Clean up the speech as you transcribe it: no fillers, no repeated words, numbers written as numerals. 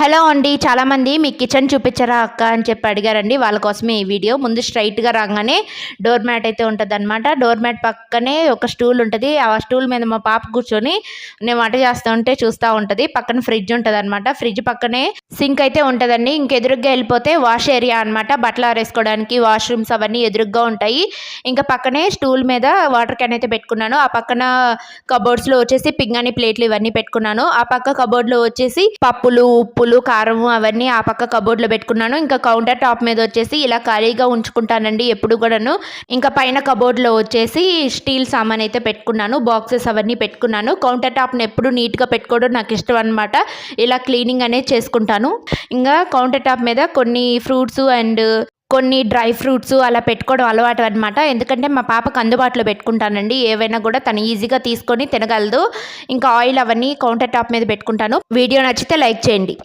Hello అండి. చాలామంది మీ kitchen చూపించరా అక్క అని చెప్పి అడిగారండి. వాళ్ళ కోసమే ఈ వీడియో. ముందు స్ట్రైట్‌గా రాగానే డోర్ మ్యాట్ అయితే ఉంటదనమాట. డోర్ మ్యాట్ పక్కనే ఒక స్టూల్ ఉంటది. ఆ స్టూల్ మీద మా పాప కూర్చొని నేను వంట చేస్తూ ఉంటే చూస్తూ ఉంటది. పక్కన ఫ్రిడ్జ్ ఉంటదనమాట. ఫ్రిడ్జ్ పక్కనే సింక్ అయితే ఉంటదండి. ఎదురుగ్గా వెళ్ళిపోతే వాష్ ఏరియా అనమాట. బట్టలు ఆరేసుకోవడానికి వాష్‌రూమ్స్ అవన్నీ ఎదురుగ్గా ఉంటాయి. ఇంకా పక్కనే స్టూల్ మీద వాటర్ క్యాన్ అయితే పెట్టుకున్నాను. ఆ పక్కన కబోర్డ్స్‌లో వచ్చేసి పింగాణి ప్లేట్లు ఇవన్నీ పెట్టుకున్నాను. ఆ పక్క కబోర్డ్‌లో వచ్చేసి పప్పులు, ఉప్పులు, కారము అవన్నీ ఆ పక్క కబోర్డ్‌లో పెట్టుకున్నాను. ఇంకా కౌంటర్ టాప్ మీద వచ్చేసి ఇలా ఖాళీగా ఉంచుకుంటానండి ఎప్పుడు కూడాను. ఇంకా పైన కబోర్డ్‌లో వచ్చేసి స్టీల్ సామాన్ అయితే పెట్టుకున్నాను. బాక్సెస్ అవన్నీ పెట్టుకున్నాను. కౌంటర్ టాప్‌ని ఎప్పుడు నీట్‌గా పెట్టుకోవడం నాకు ఇష్టం అనమాట. ఇలా క్లీనింగ్ అనేది చేసుకుంటాను. ఇంకా కౌంటర్ టాప్ మీద కొన్ని ఫ్రూట్స్ అండ్ కొన్ని డ్రై ఫ్రూట్స్ అలా పెట్టుకోవడం అలవాటు అనమాట. ఎందుకంటే మా పాపకు అందుబాటులో పెట్టుకుంటానండి. ఏవైనా కూడా తను ఈజీగా తీసుకొని తినగలదు. ఇంకా ఆయిల్ అవన్నీ కౌంటర్ టాప్ మీద పెట్టుకుంటాను. వీడియో నచ్చితే లైక్ చేయండి.